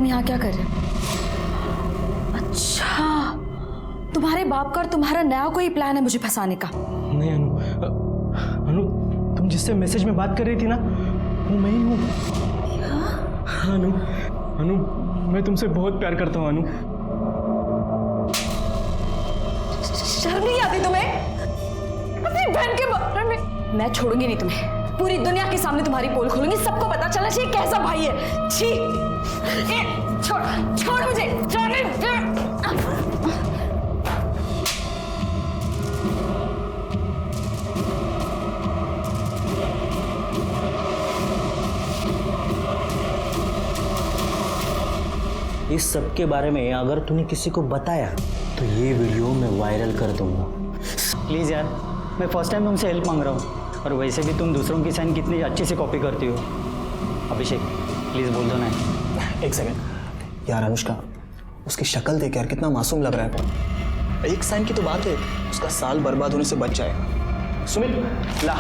तुम यहाँ क्या कर रहे हो? अच्छा, तुम्हारे बाप का और तुम्हारा नया कोई प्लान है मुझे फंसाने का? नहीं अनु, अनु तुम जिससे मैसेज में बात कर रही थी ना, वो मैं ही हूँ। हाँ अनु, अनु मैं तुमसे बहुत प्यार करता हूँ अनु। शर्म नहीं आती तुम्हें? अपनी बहन के बारे में। मैं छोड़ूंगी नहीं तुम्हें, पूरी दुनिया के सामने तुम्हारी पोल खोलूंगी, सबको पता चलना चाहिए कैसा भाई है। छी, छोड़ छोड़ मुझे, जाने दे। इस सब के बारे में अगर तूने किसी को बताया तो ये वीडियो मैं वायरल कर दूंगा। प्लीज़ यार, मैं फर्स्ट टाइम तुमसे हेल्प मांग रहा हूँ, और वैसे भी तुम दूसरों की साइन कितनी अच्छे से कॉपी करती हो। अभिषेक प्लीज़ बोल दो ना। एक सेकंड यार, अनुष्का उसकी शक्ल देख यार कितना मासूम लग रहा है। एक साइन की तो बात है, उसका साल बर्बाद होने से बच जाएगा। सुमित ला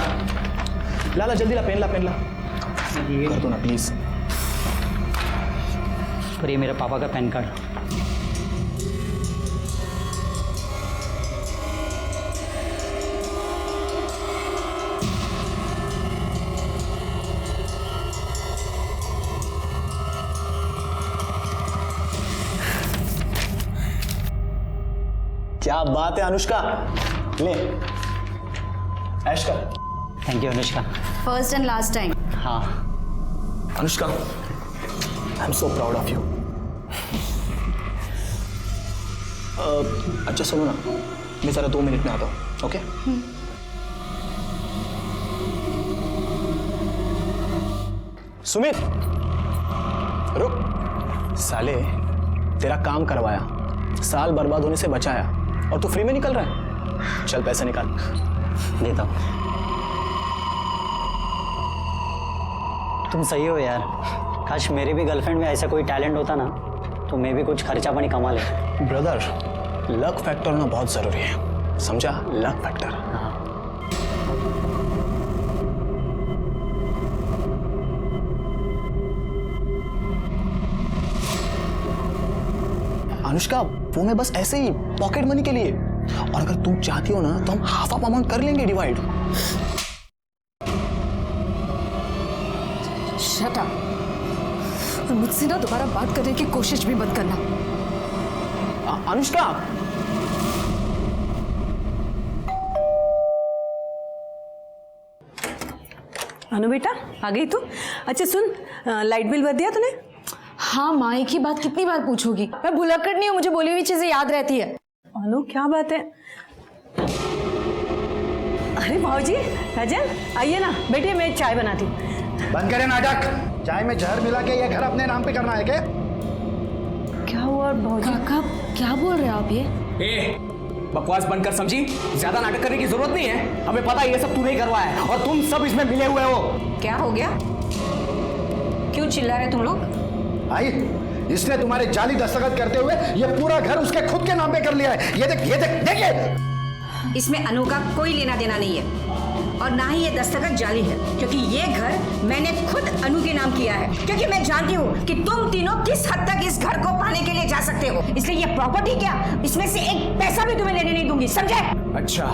ला ला जल्दी ला, पेन ला, पेन ला, कर दो ना प्लीज। और ये मेरे पापा का पैन कार्ड। क्या बात है अनुष्का, ले ऐश कर। Thank you Anushka. First and last time. हाँ Anushka, I am so proud of you. अच्छा सुनो ना, मैं जरा 2 मिनट में आता हूँ, ओके? सुमित रुक, साले तेरा काम करवाया, साल बर्बाद होने से बचाया, और तू फ्री में निकल रहा है। चल पैसे निकाल। देता हूँ। तुम सही हो यार, काश मेरे भी गर्लफ्रेंड में ऐसा कोई टैलेंट होता ना, तो मैं भी कुछ खर्चा पानी कमा ले। ब्रदर, लक फैक्टर होना बहुत जरूरी है, समझा? Luck factor. हाँ अनुष्का, वो मैं बस ऐसे ही पॉकेट मनी के लिए, और अगर तुम चाहती हो ना तो हम हाफ ऑफ अमाउंट कर लेंगे डिवाइड। शट अप, और मुझसे ना दोबारा बात करने की कोशिश भी मत करना। अनुष्का, अनु बेटा आ गई तू? अच्छा सुन, लाइट बिल भर दिया तूने? हाँ माँ, एक ही बात कितनी बार पूछोगी? मैं भुलक्कड़ नहीं हूँ, मुझे बोली हुई चीजें याद रहती है। अनु क्या बात है? अरे भाऊजी, राजन आइए ना, बैठिए, मैं चाय बनाती हूँ। बंद करें नाटक। चाय में जहर मिला के ये घर अपने नाम पे करना है क्या? क्या हुआ भाऊजी? काका क्या बोल रहे हो आप ये? बकवास बंद कर, समझी? ज्यादा नाटक करने की जरूरत नहीं है, हमें पता है ये सब तूने ही करवाया है और तुम सब इसमें मिले हुए हो। क्या हो गया? क्यों चिल्ला रहे तुम लोग? भाई, इसने तुम्हारे जाली दस्तखत करते हुए ये पूरा घर उसके खुद के नाम पे कर लिया है। ये देख, ये देख, देखिए। इसमें अनु का कोई लेना देना नहीं है, और ना ही ये दस्तखत जाली है, क्योंकि ये घर मैंने खुद अनु के नाम किया है, क्योंकि मैं जानती हूँ कि तुम तीनों किस हद तक इस घर को पाने के लिए जा सकते हो। इसलिए ये प्रॉपर्टी क्या, इसमें से एक पैसा भी तुम्हें लेने नहीं दूंगी, समझे? अच्छा,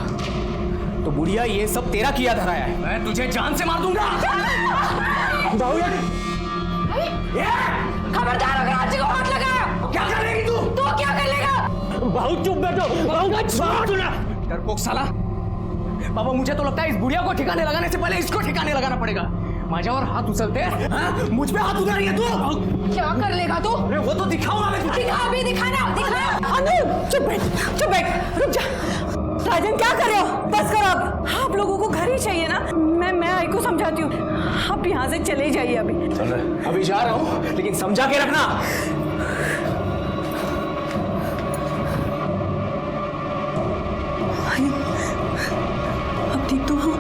तो बुढ़िया ये सब तेरा किया धरा है, मैं तुझे जान से मार दूंगा। खबरदार, अगर आज को हाथ लगाया क्या कर लेगी तू? तो क्या कर लेगा? बहुत चुप बैठो, डरपोक साला। बाबा, मुझे तो लगता है इस बुढ़िया को ठिकाने लगाने से पहले इसको ठिकाने लगाना पड़ेगा। माझ्यावर हाथ उछलते हैं, हाँ? मुझ पे हाथ उठा रही है तू? क्या कर लेगा तू? अरे वो तो दिखाऊंगा मैं तुझे। दिखा, अभी दिखाना, दिखा। अनु चुप बैठ, चुप बैठ, रुक जा। राजन क्या कर रहे हो? बस करो अब, आप लोगों को घर ही चाहिए ना। मैं आई को समझाती हूँ, आप यहाँ से चले जाइए अभी। अभी जा रहा हूँ, लेकिन समझा के रखना। अब ठीक तो हो?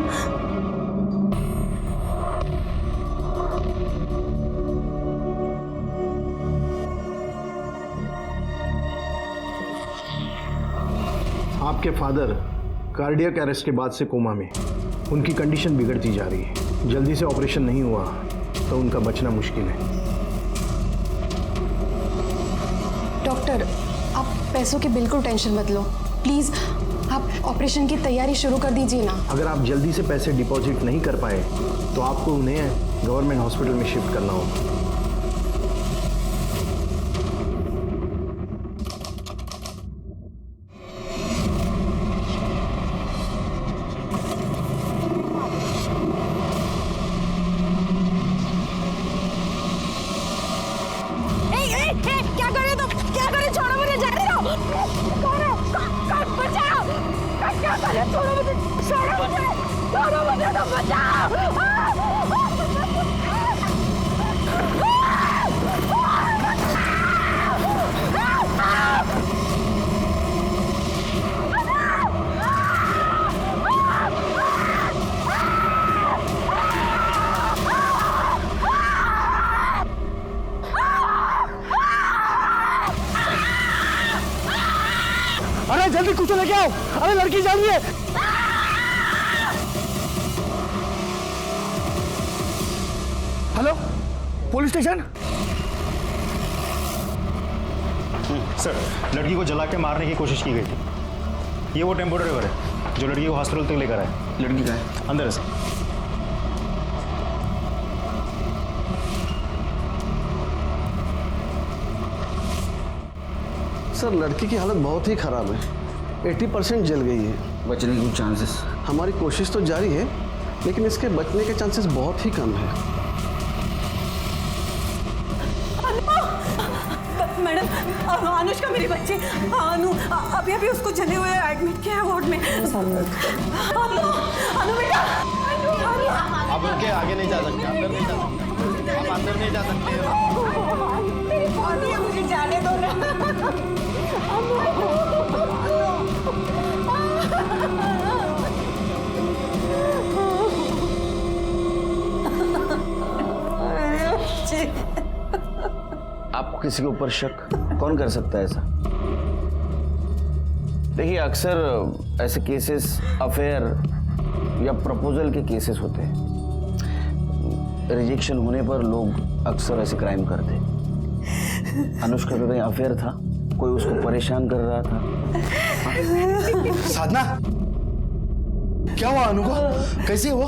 आपके फादर कार्डियक अरेस्ट के बाद से कोमा में, उनकी कंडीशन बिगड़ती जा रही है। जल्दी से ऑपरेशन नहीं हुआ तो उनका बचना मुश्किल है। पैसों की बिल्कुल टेंशन मत लो। प्लीज़ आप ऑपरेशन की तैयारी शुरू कर दीजिए ना। अगर आप जल्दी से पैसे डिपॉजिट नहीं कर पाए तो आपको उन्हें गवर्नमेंट हॉस्पिटल में शिफ्ट करना होगा। क्या कर रहे हो तुम? क्या कर रहे हो? छोड़ो मुझे, जाने दो। कौन है? कौन? बचाओ। क्या कर रहे हो? छोड़ो मुझे, छोड़ो मुझे, छोड़ो मुझे, तुम बचाओ। अरे जल्दी कुछ लेके आओ, अरे लड़की जा रही है। Hello, police station. सर, लड़की को जला के मारने की कोशिश की गई थी। ये वो टेम्पो ड्राइवर है जो लड़की को हॉस्पिटल तक लेकर आया। लड़की का है अंदर है सर। सर, लड़की की हालत बहुत ही खराब है, 80% जल गई है। बचने के चांसेस? हमारी कोशिश तो जारी है, लेकिन इसके बचने के चांसेस बहुत ही कम है। मैडम, अनुष्का मेरी बच्ची अनु अभी अभी उसको जले हुए एडमिट किया है वार्ड में। अनु बेटा, आप उनके आगे नहीं जा सकते, अंदर नहीं जा सकते, आप अंदर नहीं जा सकते। मेरी बॉडी है, मुझे जाने दो ना। आपको किसी के ऊपर शक कौन कर सकता है ऐसा? देखिए, अक्सर ऐसे केसेस अफेयर या प्रपोजल के केसेस होते हैं। रिजेक्शन होने पर लोग अक्सर ऐसे क्राइम करते हैं। अनुष्का का कहीं अफेयर था, कोई उसको परेशान कर रहा था। साधना, क्या हुआ अनु को? कैसी है वो?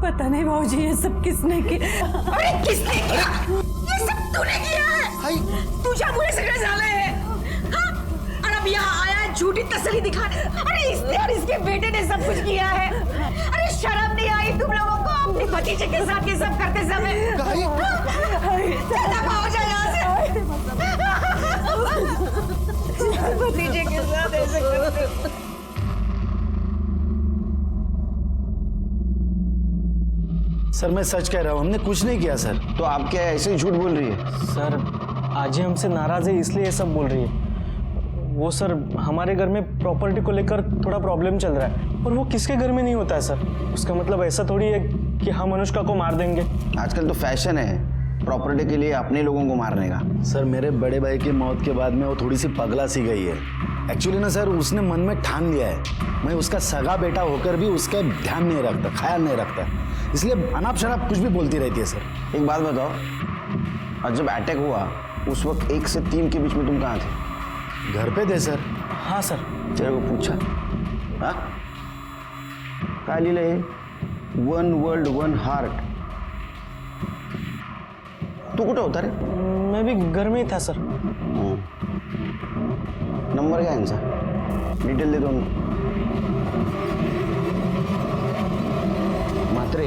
पता नहीं भाऊजी, ये सब किसने किया? अरे किसने किया? ये सब तूने किया है। तुझे बुरे सगळे झाले हैं, हाँ? और अब यहाँ आया है झूठी तसल्ली दिखाने। अरे इसने और इसके बेटे ने सब कुछ किया है। अरे शर्म नहीं आई तुम लोगों को अपने भतीजे के साथ ये सब करते समय? दफा हो जाए यहाँ से। भतीजे के साथ ऐसे करते। सर, मैं सच कह रहा हूँ, हमने कुछ नहीं किया सर। तो आप क्या ऐसे ही झूठ बोल रही है? सर, आज ही हमसे नाराज है इसलिए ये सब बोल रही है। वो सर, हमारे घर में प्रॉपर्टी को लेकर थोड़ा प्रॉब्लम चल रहा है, और वो किसके घर में नहीं होता है सर। उसका मतलब ऐसा थोड़ी है कि हम अनुष्का को मार देंगे। आजकल तो फैशन है प्रॉपर्टी के लिए अपने लोगों को मारने का। सर, मेरे बड़े भाई की मौत के बाद में वो थोड़ी सी पगला सी गई है। एक्चुअली ना सर, उसने मन में ठान लिया है, मैं उसका सगा बेटा होकर भी उसका ध्यान नहीं रखता, ख्याल नहीं रखता, इसलिए अनाप शनाप कुछ भी बोलती रहती है सर। एक बात बताओ, और जब अटैक हुआ उस वक्त 1 से 3 के बीच में तुम कहाँ थे? घर पे थे सर। हाँ सर। तेरे को पूछा? हाँ, काय लिहिलंय? 1 वर्ल्ड 1 हार्ट। तू कुठं होता रे? मैं भी घर में ही था सर। नंबर क्या है इनका? डिटेल दे दो उनको। मात्रे,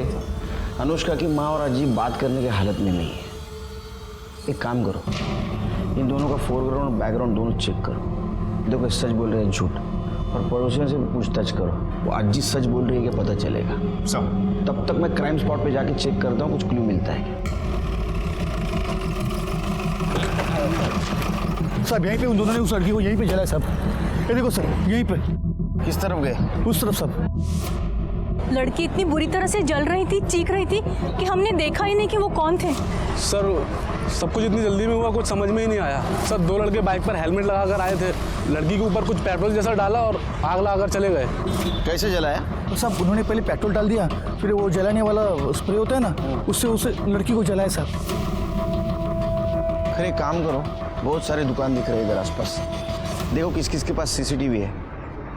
अनुष्का की माँ और अजीब बात करने की हालत में नहीं है। एक काम करो, इन दोनों का फोरग्राउंड और बैकग्राउंड दोनों चेक करो। देखो, सच बोल रहे हैं झूठ, और पड़ोसियों से भी पूछताछ करो। वो अजीब सच बोल रही है कि पता चलेगा। सब तब तक मैं क्राइम स्पॉट पे जाके चेक करता हूँ, कुछ क्लू मिलता है। साहब, यहीं पे उन दोनों ने उस लड़की को यहीं पे जलाया साहब। ये देखो सर, यहीं पे। किस तरफ गए? उस तरफ साहब। लड़की इतनी बुरी तरह से जल रही थी, चीख रही थी कि हमने देखा ही नहीं कि वो कौन थे। सर, सब कुछ इतनी जल्दी में हुआ, कुछ समझ में ही नहीं आया। सर, 2 लड़के बाइक पर हेलमेट लगाकर आए थे, लड़की के ऊपर कुछ पेट्रोल जैसा डाला और आग लगाकर चले गए। कैसे जलाया? तो साहब, उन्होंने पहले पेट्रोल डाल दिया, फिर वो जलाने वाला स्प्रे होता है ना, उससे उसे लड़की को जलाया साहब। फिर एक काम करो, बहुत सारे दुकान दिख रहे हैं इधर आसपास, देखो किस किस के पास सीसीटीवी है,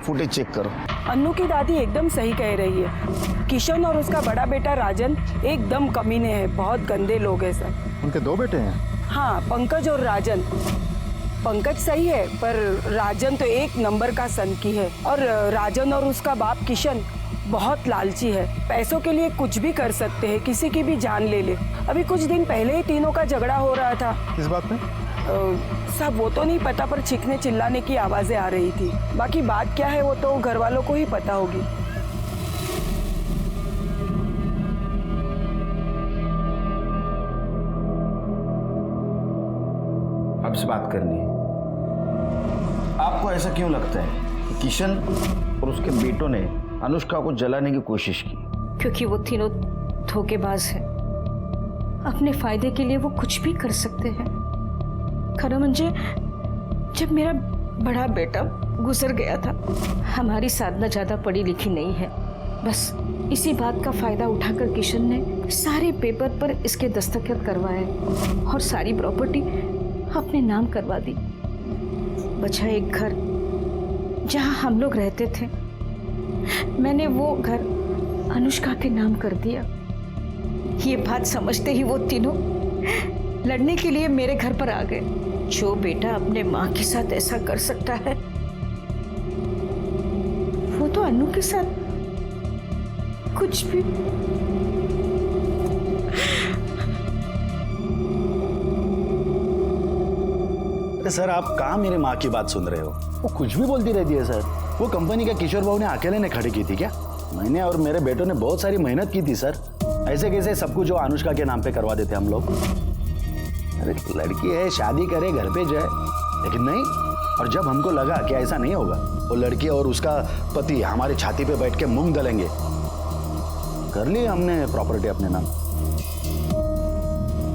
फुटेज चेक करो। अन्नू की दादी एकदम सही कह रही है। किशन और उसका बड़ा बेटा राजन एकदम कमीने हैं, बहुत गंदे लोग हैं सर। उनके 2 बेटे हैं? हाँ, पंकज और राजन। पंकज सही है पर राजन तो एक नंबर का सनकी है। और राजन और उसका बाप किशन बहुत लालची है, पैसों के लिए कुछ भी कर सकते हैं, किसी की भी जान ले ले। अभी कुछ दिन पहले ही तीनों का झगड़ा हो रहा था। किस बात पे? सब वो तो नहीं पता पर चीखने चिल्लाने की आवाजें आ रही थी। बाकी बात क्या है वो तो घर वालों को ही पता होगी। अब से बात करनी है। आपको ऐसा क्यों लगता है कि किशन और उसके बेटों ने अनुष्का को जलाने की कोशिश की? क्योंकि वो तीनों धोखेबाज हैं। अपने फायदे के लिए वो कुछ भी कर सकते हैं। खरा मंजे, जब मेरा बड़ा बेटा गुजर गया था, हमारी साधना ज्यादा पढ़ी लिखी नहीं है, बस इसी बात का फायदा उठाकर किशन ने सारे पेपर पर इसके दस्तखत करवाए और सारी प्रॉपर्टी अपने नाम करवा दी। बचा एक घर जहां हम लोग रहते थे, मैंने वो घर अनुष्का के नाम कर दिया। ये बात समझते ही वो तीनों लड़ने के लिए मेरे घर पर आ गए। जो बेटा अपने माँ के साथ ऐसा कर सकता है, वो तो अन्नू के साथ कुछ भी। सर आप कहाँ मेरे माँ की बात सुन रहे हो? वो कुछ भी बोलती रहती है सर। वो कंपनी का किशोर बाबू ने अकेले ने खड़ी की थी क्या? मैंने और मेरे बेटों ने बहुत सारी मेहनत की थी सर। ऐसे कैसे सब कुछ जो अनुष्का के नाम पे करवा देते हम लोग? अरे लड़की है, शादी करे, घर पे जाए, लेकिन नहीं। और जब हमको लगा कि ऐसा नहीं होगा, वो लड़की और उसका पति हमारी छाती पे बैठ के मूंग दलेंगे, कर ली हमने प्रॉपर्टी अपने नाम।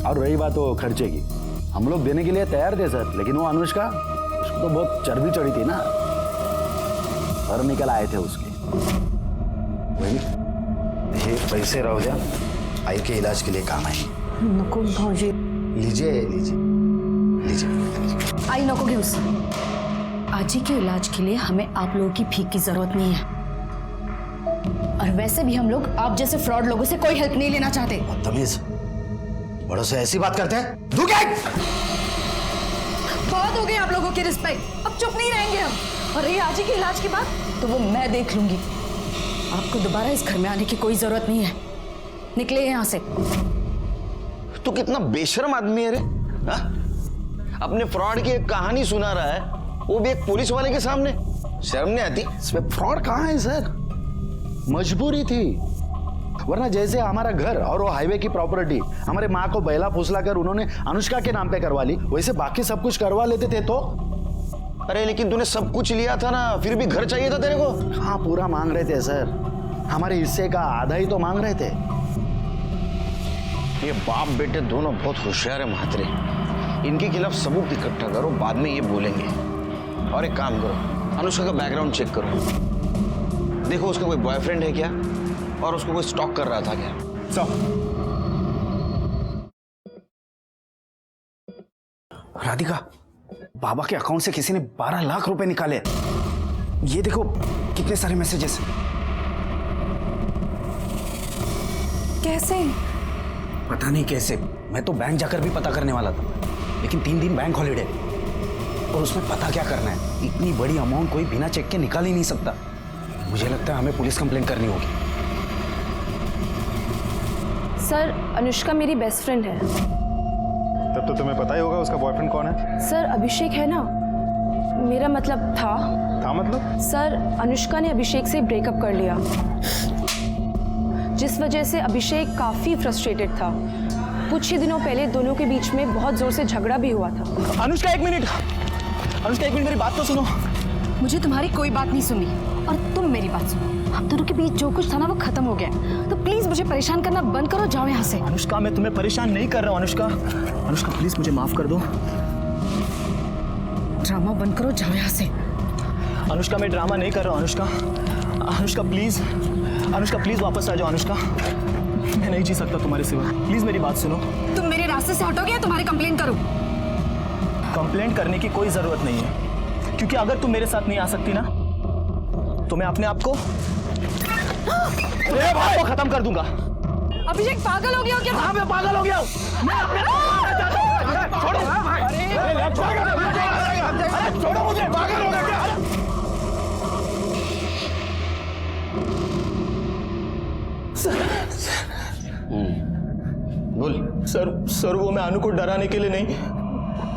और रही बात वो खर्चे की, हम लोग देने के लिए तैयार थे सर, लेकिन वो अनुष्का, उसको तो बहुत चर्बी चढ़ी थी ना, पर निकल आए थे उसके। वही ये पैसे रहो जा, आई के इलाज के लिए काम आए। नको भाऊजी, लीजिए लीजिए लीजिए। आई नको घेऊस। आजी के इलाज के लिए हमें आप लोगों की भीख की जरूरत नहीं है, और वैसे भी हम लोग आप जैसे फ्रॉड लोगों से कोई हेल्प नहीं लेना चाहते। बदतमीज, बड़ों से ऐसी बात करते हैं? धुके! बहुत हो गए आप लोगों की रिस्पेक्ट, अब चुप नहीं रहेंगे हम। और रही आजी के इलाज की बात, तो वो मैं देख लूंगी। आपको दोबारा इस घर में आने की कोई जरूरत नहीं है, निकले यहाँ से। तू कितना बेशर्म आदमी है रे, हा? अपने फ्रॉड की एक कहानी सुना रहा है, वो भी एक पुलिस वाले के सामने। शर्म नहीं आती? इसमें फ्रॉड कहाँ है सर? मजबूरी थी, वरना जैसे हमारा घर और वो हाईवे की प्रॉपर्टी हमारे माँ को बैला फुसला कर उन्होंने अनुष्का के नाम पे करवा ली, वैसे बाकी सब कुछ करवा लेते थे तो। अरे लेकिन तूने सब कुछ लिया था ना, फिर भी घर चाहिए था तेरे को। हाँ, पूरा मांग रहे थे सर, हमारे हिस्से का आधा ही तो मांग रहे थे। ये बाप बेटे दोनों बहुत होशियार है महात्रे, इनके खिलाफ सबूत इकट्ठा करो, बाद में ये बोलेंगे। और एक काम करो, अनुष्का का बैकग्राउंड चेक करो, देखो उसका कोई बॉयफ्रेंड है क्या, और उसको कोई स्टॉक कर रहा था क्या। राधिका, बाबा के अकाउंट से किसी ने 12 लाख रुपए निकाले। ये देखो कितने सारे मैसेजेस। कैसे? पता नहीं कैसे, मैं तो बैंक जाकर भी पता करने वाला था, लेकिन 3 दिन बैंक हॉलिडे, और उसमें पता क्या करना है? इतनी बड़ी अमाउंट कोई बिना चेक के निकाल ही नहीं सकता। मुझे लगता है हमें पुलिस कंप्लेंट करनी होगी। सर, अनुष्का मेरी बेस्ट फ्रेंड है। तब तो तुम्हें पता ही होगा उसका बॉयफ्रेंड कौन है। सर, अभिषेक है ना, मेरा मतलब था मतलब? सर, अनुष्का ने अभिषेक से ब्रेकअप कर लिया, जिस वजह से अभिषेक काफी फ्रस्ट्रेटेड था। कुछ ही दिनों पहले दोनों के बीच में बहुत जोर से झगड़ा भी हुआ था। अनुष्का एक मिनट, अनुष्का एक मिनट, मेरी बात तो सुनो। मुझे तुम्हारी कोई बात नहीं सुनी, और तुम मेरी बात सुनो। हम दोनों के बीच जो कुछ था ना, वो खत्म हो गया, तो प्लीज मुझे परेशान करना बंद करो, जाओ यहाँ से। अनुष्का, मैं तुम्हें परेशान नहीं कर रहा हूँ। अनुष्का, अनुष्का प्लीज मुझे माफ कर दो। ड्रामा बंद करो, जाओ यहाँ से। अनुष्का, मैं ड्रामा नहीं कर रहा हूँ। अनुष्का, अनुष्का प्लीज, अनुष्का प्लीज वापस आ जाओ। अनुष्का, मैं नहीं जी सकता तुम्हारे सिवा, प्लीज मेरी बात सुनो। तुम मेरे रास्ते से हटोगे या तुम्हारी कंप्लेंट करूं? कंप्लेंट करने की कोई जरूरत नहीं है, क्योंकि अगर तुम मेरे साथ नहीं आ सकती ना तो मैं अपने आप को खत्म कर दूंगा। अभिषेक पागल हो गया क्या? हाँ मैं पागल हो गया हूँ। मैं अपने आप को छोड़ो छोड़ो मुझे, पागल हो गया क्या? बोल। सर वो मैं अनु को डराने के लिए नहीं,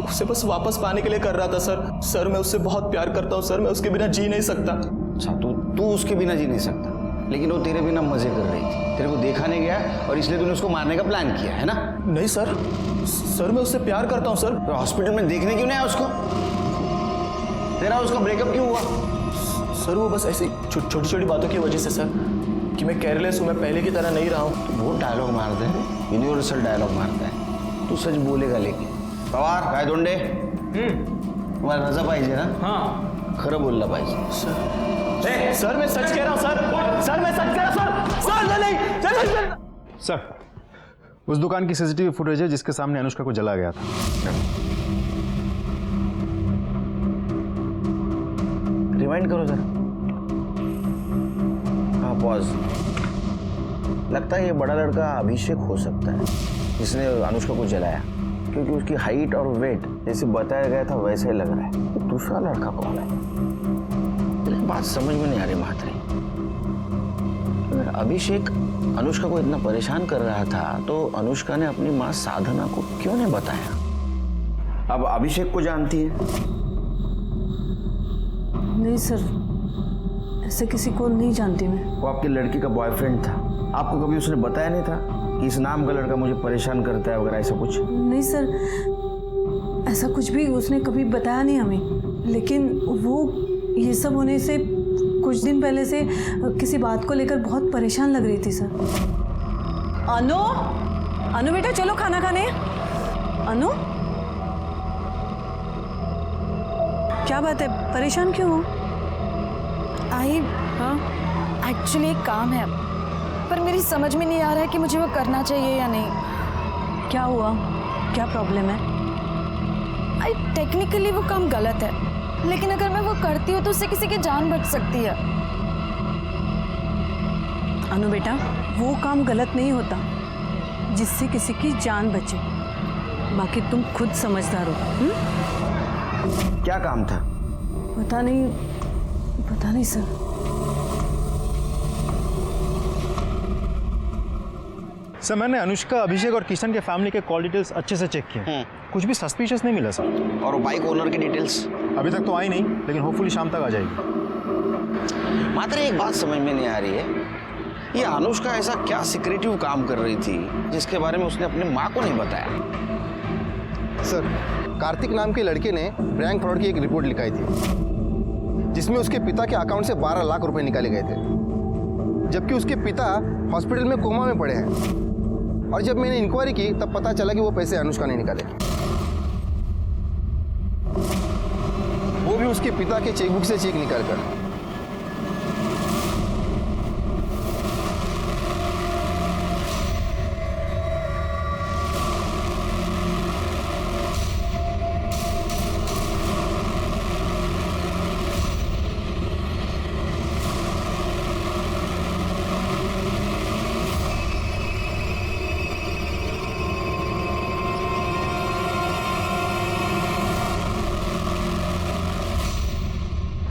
उसे बस वापस पाने के लिए कर रहा था सर। मैं उससे बहुत प्यार करता हूँ सर, मैं उसके बिना जी नहीं सकता। अच्छा तू उसके बिना जी नहीं सकता, लेकिन वो तेरे बिना मजे कर रही थी, तेरे को देखा नहीं गया और इसलिए तूने उसको मारने का प्लान किया है ना? नहीं सर मैं उससे प्यार करता हूँ सर। तो हॉस्पिटल में देखने क्यों नहीं आया उसको? तेरा उसका ब्रेकअप क्यों हुआ? सर वो बस ऐसी छोटी छोटी बातों की वजह से सर, कि मैं केयरलेस हूँ, मैं पहले की तरह नहीं रहा हूँ। वो डायलॉग मारते हैं, यूनिवर्सल डायलॉग मारता है। तू सच बोलेगा लेकिन पवार काय दोंडे तुम्हाला रजा पाहिजे ना? हाँ खरं बोलला पाहिजे। सर मैं सच कह रहा हूँ सर मैं सच कह रहा हूँ सर नहीं। सर उस दुकान की सीसीटीवी फुटेज है जिसके सामने अनुष्का को जला गया था। रिवाइंड करो जरा। हाँ पॉज। लगता है ये बड़ा लड़का अभिषेक हो सकता है जिसने अनुष्का को जलाया, क्योंकि उसकी हाइट और वेट जैसे बताया गया था वैसे ही लग रहा है। तो दूसरा लड़का कौन है? लेकिन बात समझ में नहीं आ रही महात्री। अगर अभिषेक अनुष्का को इतना परेशान कर रहा था तो अनुष्का ने अपनी माँ साधना को क्यों नहीं बताया? अब अभिषेक को जानती है? नहीं सर, ऐसे किसी को नहीं जानती मैं। वो आपकी लड़की का बॉयफ्रेंड था, आपको कभी उसने बताया नहीं था कि इस नाम का लड़का मुझे परेशान करता है वगैरह ऐसा कुछ? नहीं सर, ऐसा कुछ भी उसने कभी बताया नहीं हमें। लेकिन वो ये सब होने से कुछ दिन पहले से किसी बात को लेकर बहुत परेशान लग रही थी सर। अनु बेटा चलो खाना खाने। अनु क्या बात है, परेशान क्यों हो? आई हाँ एक्चुअली एक काम है, पर मेरी समझ में नहीं आ रहा है कि मुझे वो करना चाहिए या नहीं। क्या हुआ, क्या प्रॉब्लम है? आई टेक्निकली वो काम गलत है, लेकिन अगर मैं वो करती हूँ तो उससे किसी की जान बच सकती है। अनु बेटा वो काम गलत नहीं होता जिससे किसी की जान बचे, बाकी तुम खुद समझदार हो। क्या काम था? पता नहीं सर। सर मैंने अनुष्का, अभिषेक और किशन के फैमिली के कॉल डिटेल्स अच्छे से चेक किए, कुछ भी सस्पिशियस नहीं मिला सर। और बाइक ओनर की डिटेल्स? अभी तक तो आई नहीं, लेकिन होपफुली शाम तक आ जाएगी। मात्र एक बात समझ में नहीं आ रही है, ये अनुष्का ऐसा क्या सीक्रेटिव काम कर रही थी जिसके बारे में उसने अपनी माँ को नहीं बताया? सर कार्तिक नाम के लड़के ने बैंक फ्रॉड की एक रिपोर्ट लिखाई थी जिसमें उसके पिता के अकाउंट से 12 लाख रुपए निकाले गए थे, जबकि उसके पिता हॉस्पिटल में कोमा में पड़े हैं। और जब मैंने इंक्वायरी की तब पता चला कि वो पैसे अनुष्का ने निकाले, वो भी उसके पिता के चेकबुक से चेक निकालकर।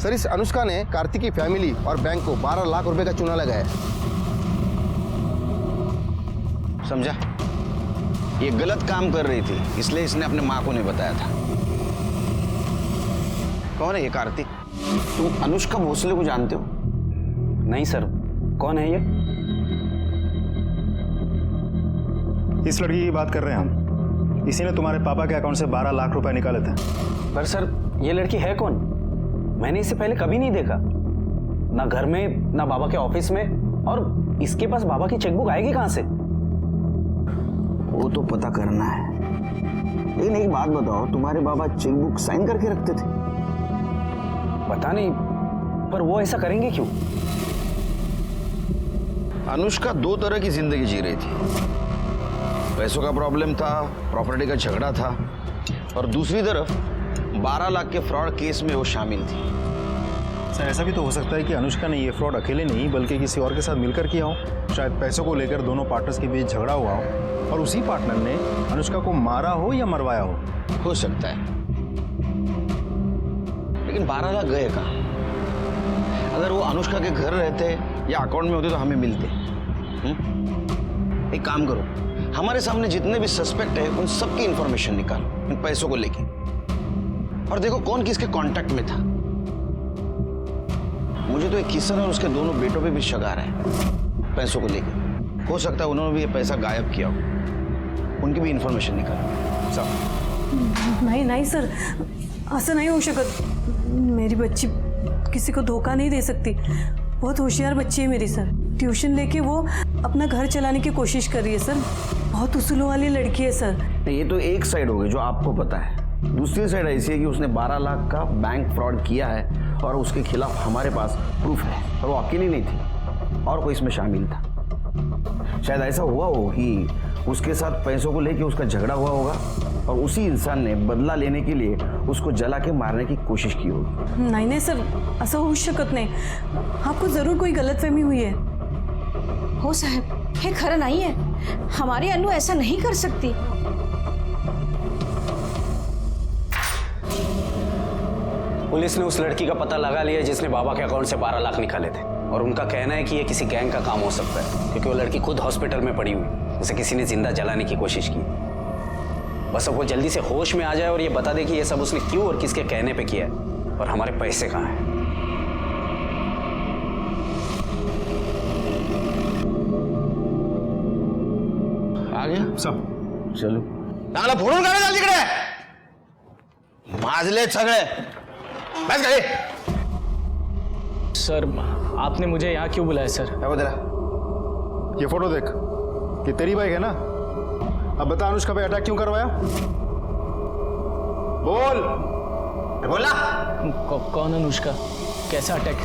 सर इस अनुष्का ने कार्तिक की फैमिली और बैंक को 12 लाख रुपए का चूना लगाया। समझा? ये गलत काम कर रही थी, इसलिए इसने अपने माँ को नहीं बताया था। कौन है ये कार्तिक? तुम अनुष्का भोसले को जानते हो? नहीं सर, कौन है ये? इस लड़की की बात कर रहे हैं हम, इसी ने तुम्हारे पापा के अकाउंट से 12 लाख रुपए निकाले थे। पर सर ये लड़की है कौन? मैंने इसे पहले कभी नहीं देखा, ना घर में ना बाबा के ऑफिस में, और इसके पास बाबा की चेकबुक आएगी कहां से? वो तो पता करना है, लेकिन एक बात बताओ, तुम्हारे बाबा चेकबुक साइन करके रखते थे? पता नहीं, पर वो ऐसा करेंगे क्यों? अनुष्का दो तरह की जिंदगी जी रही थी, पैसों का प्रॉब्लम था, प्रॉपर्टी का झगड़ा था, और दूसरी तरफ 12 लाख के फ्रॉड केस में वो शामिल थी। सर ऐसा भी तो हो सकता है कि अनुष्का ने ये फ्रॉड अकेले नहीं बल्कि किसी और के साथ मिलकर किया हो। शायद पैसों को लेकर दोनों पार्टनर्स के बीच झगड़ा हुआ हो और उसी पार्टनर ने अनुष्का को मारा हो या मरवाया हो सकता है, लेकिन 12 लाख गए कहाँ? अगर वो अनुष्का के घर रहते या अकाउंट में होते तो हमें मिलते। एक काम करो, हमारे सामने जितने भी सस्पेक्ट है उन सबकी इंफॉर्मेशन निकालो इन पैसों को लेके, और देखो कौन किसके कांटेक्ट में था। मुझे तो एक किशन और उसके दोनों बेटों पे भी शक आ रहा है पैसों को लेके। हो सकता है उन्होंने भी ये पैसा गायब किया हो, उनकी भी इंफॉर्मेशन निकालो। सब नहीं सर, असं नहीं हो शकत। मेरी बच्ची किसी को धोखा नहीं दे सकती। बहुत होशियार बच्ची है मेरी सर। ट्यूशन लेके वो अपना घर चलाने की कोशिश कर रही है सर। बहुत उसूलों वाली लड़की है सर। ये तो एक साइड हो गई जो आपको पता है, दूसरी साइड ऐसी है कि उसने 12 लाख का बैंक फ्रॉड किया है और उसके खिलाफ हमारे पास प्रूफ है, और वो अकेली नहीं थी और कोई इसमें शामिल था। शायद ऐसा हुआ हो कि उसके साथ पैसों को लेके उसका झगड़ा हुआ होगा और उसी इंसान ने बदला लेने के लिए उसको जला के मारने की कोशिश की होगी। नहीं सर, असं होऊ शकत नाही। आपको जरूर कोई गलतफहमी हुई है। हो साहब, हे खरं नहीं है। हमारी अनु ऐसा नहीं कर सकती। पुलिस ने उस लड़की का पता लगा लिया जिसने बाबा के अकाउंट से 12 लाख निकाले थे, और उनका कहना है कि ये किसी गैंग का काम हो सकता है, क्योंकि वो लड़की खुद हॉस्पिटल में पड़ी हुई, उसे किसी ने जिंदा जलाने की कोशिश की। बस अब वो जल्दी से होश में आ जाए और ये बता दे कि ये सब उसने क्यों और किसके कहने पे किया है, और हमारे पैसे कहाँ हैं। आ गया सब चलो चांगला फोडून काढा चाल तिकडे, माजले सगळे बस गए। सर आपने मुझे यहाँ क्यों बुलाया सर? क्या तेरा? ये फोटो देख, ये तेरी बाइक है ना? अब बता अनुष्का पे अटैक क्यों करवाया? बोल बोला। कौन अनुष्का? कैसा अटैक?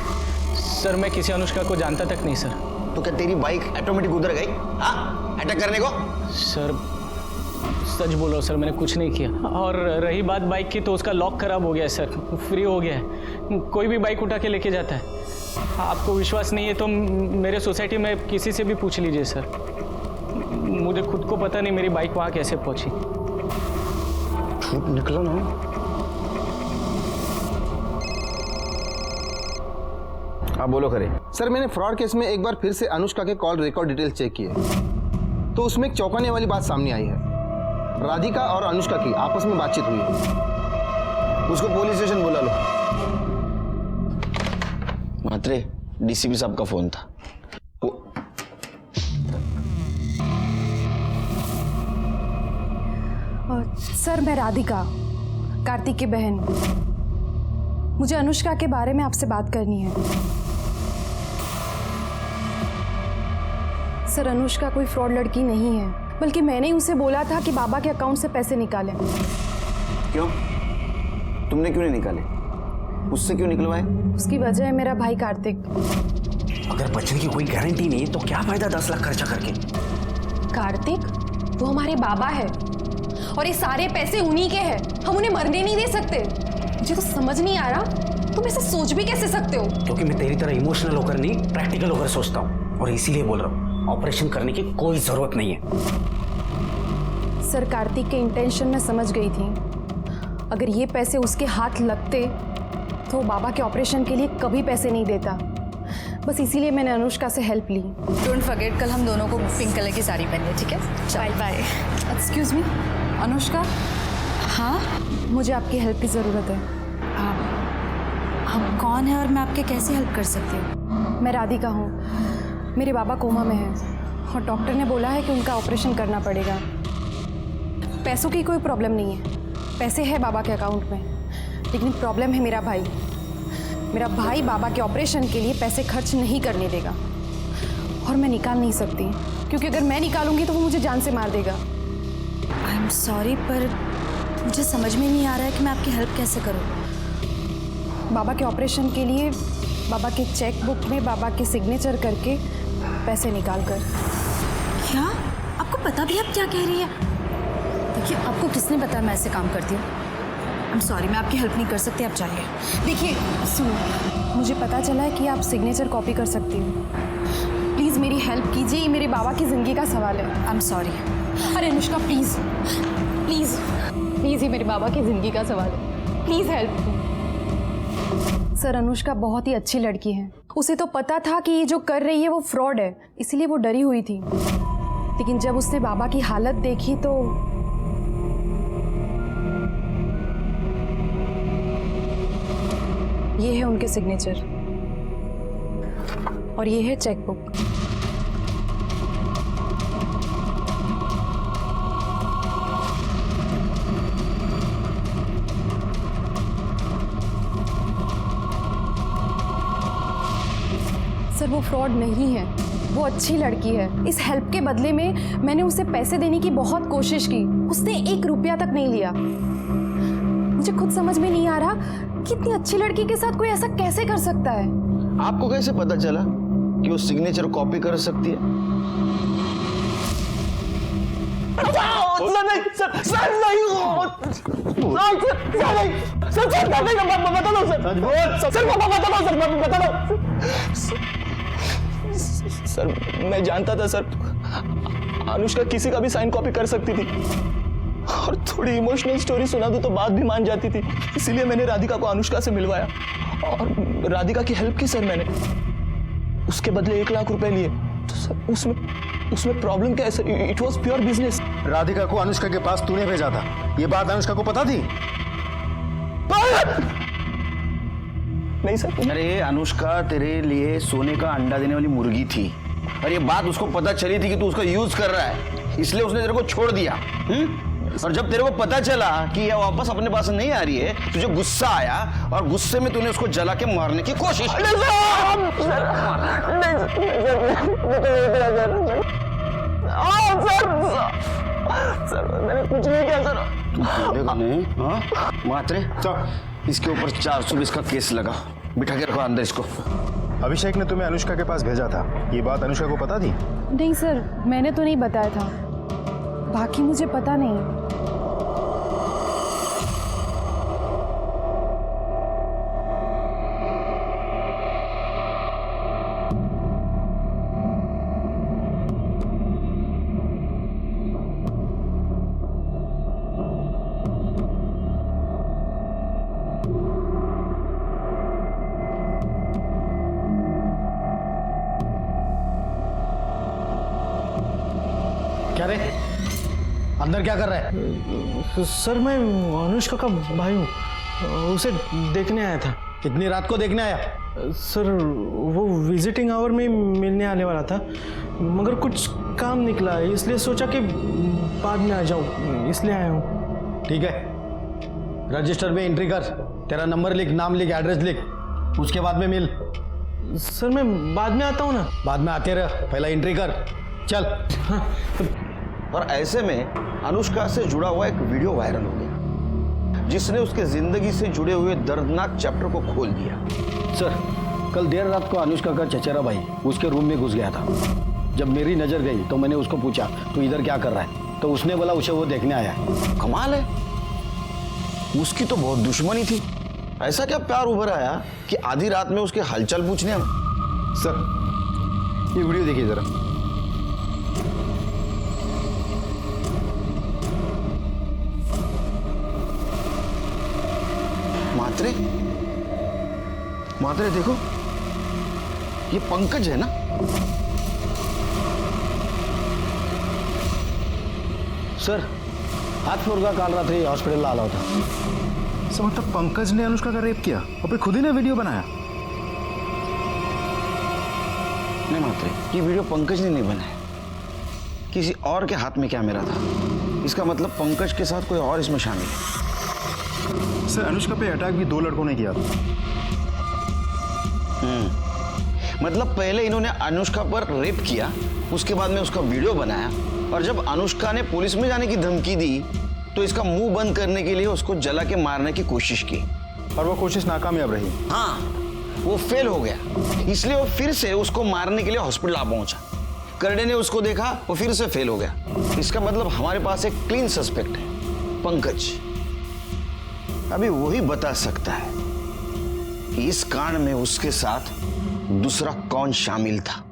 सर मैं किसी अनुष्का को जानता तक नहीं सर। तो क्या तेरी बाइक ऑटोमेटिक उधर गई हाँ अटैक करने को? सर सच बोलो सर, मैंने कुछ नहीं किया। और रही बात बाइक की, तो उसका लॉक खराब हो गया है सर, फ्री हो गया है। कोई भी बाइक उठा के लेके जाता है। आपको विश्वास नहीं है तो मेरे सोसाइटी में किसी से भी पूछ लीजिए सर। मुझे खुद को पता नहीं मेरी बाइक वहाँ कैसे पहुँची। झूठ निकला ना। हाँ बोलो करे। सर मैंने फ्रॉड केस में एक बार फिर से अनुष्का के कॉल रिकॉर्ड डिटेल चेक किए, तो उसमें एक चौंकाने वाली बात सामने आई है। राधिका और अनुष्का की आपस में बातचीत हुई है। उसको पुलिस स्टेशन बुला लो। मात्रे डीसीपी साहब का फोन था। सर मैं राधिका, कार्तिक की बहन। मुझे अनुष्का के बारे में आपसे बात करनी है। सर अनुष्का कोई फ्रॉड लड़की नहीं है, बल्कि मैंने उसे बोला था कि बाबा के अकाउंट से पैसे निकालें। क्यों? तुमने क्यों नहीं निकाले? उससे क्यों निकलवाए? उसकी वजह है मेरा भाई कार्तिक। अगर बचने की कोई गारंटी नहीं है तो क्या फायदा 10 लाख खर्चा करके? कार्तिक वो हमारे बाबा है और ये सारे पैसे उन्हीं के हैं। हम उन्हें मरने नहीं दे सकते। मुझे तो समझ नहीं आ रहा तुम ऐसा सोच भी कैसे सकते हो? क्योंकि मैं तेरी तरह इमोशनल होकर नहीं, प्रैक्टिकल होकर सोचता हूँ, और इसीलिए बोल रहा हूँ ऑपरेशन करने की कोई जरूरत नहीं है। सर कार्तिक के इंटेंशन में समझ गई थी। अगर ये पैसे उसके हाथ लगते तो बाबा के ऑपरेशन के लिए कभी पैसे नहीं देता। बस इसीलिए मैंने अनुष्का से हेल्प ली। डोंट फॉरगेट कल हम दोनों को पिंक कलर की साड़ी पहननी, ठीक है? Bye bye. Excuse me Anushka. हाँ मुझे आपकी हेल्प की ज़रूरत है। आप कौन है और मैं आपके कैसे हेल्प कर सकती हूँ? मैं राधिका हूँ। मेरे बाबा कोमा में हैं और डॉक्टर ने बोला है कि उनका ऑपरेशन करना पड़ेगा। पैसों की कोई प्रॉब्लम नहीं है, पैसे है बाबा के अकाउंट में, लेकिन प्रॉब्लम है मेरा भाई। मेरा भाई बाबा के ऑपरेशन के लिए पैसे खर्च नहीं करने देगा और मैं निकाल नहीं सकती, क्योंकि अगर मैं निकालूंगी तो वो मुझे जान से मार देगा। आई एम सॉरी, पर मुझे समझ में नहीं आ रहा है कि मैं आपकी हेल्प कैसे करूँ। बाबा के ऑपरेशन के लिए बाबा के चेक बुक में बाबा के सिग्नेचर करके पैसे निकाल कर। क्या आपको पता भी आप क्या कह रही है? देखिए आपको किसने बताया मैं ऐसे काम करती हूँ? I'm sorry, मैं आपकी हेल्प नहीं कर सकती, आप जाइए। देखिए सुनो, मुझे पता चला है कि आप सिग्नेचर कॉपी कर सकती हो। प्लीज़ मेरी हेल्प कीजिए, ये मेरे बाबा की ज़िंदगी का सवाल है। I'm sorry। अरे अनुष्का प्लीज़ प्लीज़ प्लीज़, ये मेरे बाबा की ज़िंदगी का सवाल है, प्लीज़ हेल्प। सर अनुष्का बहुत ही अच्छी लड़की है, उसे तो पता था कि ये जो कर रही है वो फ्रॉड है, इसीलिए वो डरी हुई थी। लेकिन जब उसने बाबा की हालत देखी तो ये है उनके सिग्नेचर और ये है चेकबुक। सर वो फ्रॉड नहीं है, वो अच्छी लड़की है। इस हेल्प के बदले में मैंने उसे पैसे देने की बहुत कोशिश की, उसने 1 रुपया तक नहीं लिया। मुझे खुद समझ में नहीं आ रहा कि इतनी अच्छी लड़की के साथ कोई ऐसा कैसे कर सकता है। आपको कैसे पता चला कि वो सिग्नेचर कॉपी कर सकती है? सर मैं जानता था सर, अनुष्का किसी का भी साइन कॉपी कर सकती थी और थोड़ी इमोशनल स्टोरी सुना दूं तो बात भी मान जाती थी। इसीलिए मैंने राधिका को अनुष्का से मिलवाया और राधिका की हेल्प की सर मैंने। उसके बदले 1 लाख रुपए लिए तो सर उसमें प्रॉब्लम क्या है sir? It was pure business. Radhika को अनुष्का के पास तूने भेजा था, ये बात अनुष्का को पता थी? नहीं सर। अरे अनुष्का तेरे लिए सोने का अंडा देने वाली मुर्गी थी और ये बात उसको पता चली थी कि तू उसका यूज कर रहा है, इसलिए उसने तेरे को छोड़ दिया। और जब तेरे को पता चला कि ये वापस अपने पास नहीं आ रही है, तुझे गुस्सा आया और गुस्से में तूने उसको जला के मारने की कोशिश की। सर मैंने कुछ नहीं किया सर। देखो नहीं, हाँ मात्रे इसके ऊपर 420 का केस लगा, बिठा के रखो अंदर इसको। अभिषेक ने तुम्हें अनुष्का के पास भेजा था, ये बात अनुष्का को पता थी? नहीं सर, मैंने तो नहीं बताया था, बाकी मुझे पता नहीं। क्या रे, अंदर क्या कर रहा है? सर मैं अनुष्का का भाई हूँ, उसे देखने आया था। कितनी रात को देखने आया? सर वो विजिटिंग आवर में मिलने आने वाला था, मगर कुछ काम निकला इसलिए सोचा कि बाद में आ जाऊँ, इसलिए आया हूँ। ठीक है, रजिस्टर में एंट्री कर, तेरा नंबर लिख, नाम लिख, एड्रेस लिख, उसके बाद में मिल। सर मैं बाद में आता हूँ ना। बाद में आते रह, पहला एंट्री कर, चल। हाँ। और ऐसे में अनुष्का से जुड़ा हुआ एक वीडियो वायरल हो गया, जिसने उसके जिंदगी से जुड़े हुए दर्दनाक चैप्टर को खोल दिया। सर कल देर रात को अनुष्का का चचेरा भाई उसके रूम में घुस गया था। जब मेरी नजर गई तो मैंने उसको पूछा तू इधर क्या कर रहा है, तो उसने बोला उसे वो देखने आया है। कमाल है, उसकी तो बहुत दुश्मनी थी, ऐसा क्या प्यार उभर आया कि आधी रात में उसके हालचाल पूछने आया? सर ये वीडियो देखिए जरा। मात्रे देखो, ये पंकज है ना? सर हाथ फ्लोर का काल रात्रि हॉस्पिटल ला होता। सर मतलब पंकज ने अनुष्का का रेप किया और फिर खुद ही ने वीडियो बनाया? नहीं मात्रे, ये वीडियो पंकज ने नहीं बनाया, किसी और के हाथ में कैमरा था। इसका मतलब पंकज के साथ कोई और इसमें शामिल है। सर अनुष्का पे अटैक भी 2 लड़कों ने किया था। मतलब पहले इन्होंने अनुष्का पर रेप किया, उसके बाद में उसका वीडियो बनाया, और जब अनुष्का ने पुलिस में जाने की धमकी दी तो इसका मुंह बंद करने के लिए उसको जला के मारने की कोशिश की, और वो कोशिश नाकामयाब रही। हाँ, वो फेल हो गया, इसलिए वो फिर से उसको मारने के लिए हॉस्पिटल आ पहुंचा। करडे ने उसको देखा, वो फिर से फेल हो गया। इसका मतलब हमारे पास एक क्लीन सस्पेक्ट है, पंकज। अभी वही बता सकता है कि इस कांड में उसके साथ दूसरा कौन शामिल था।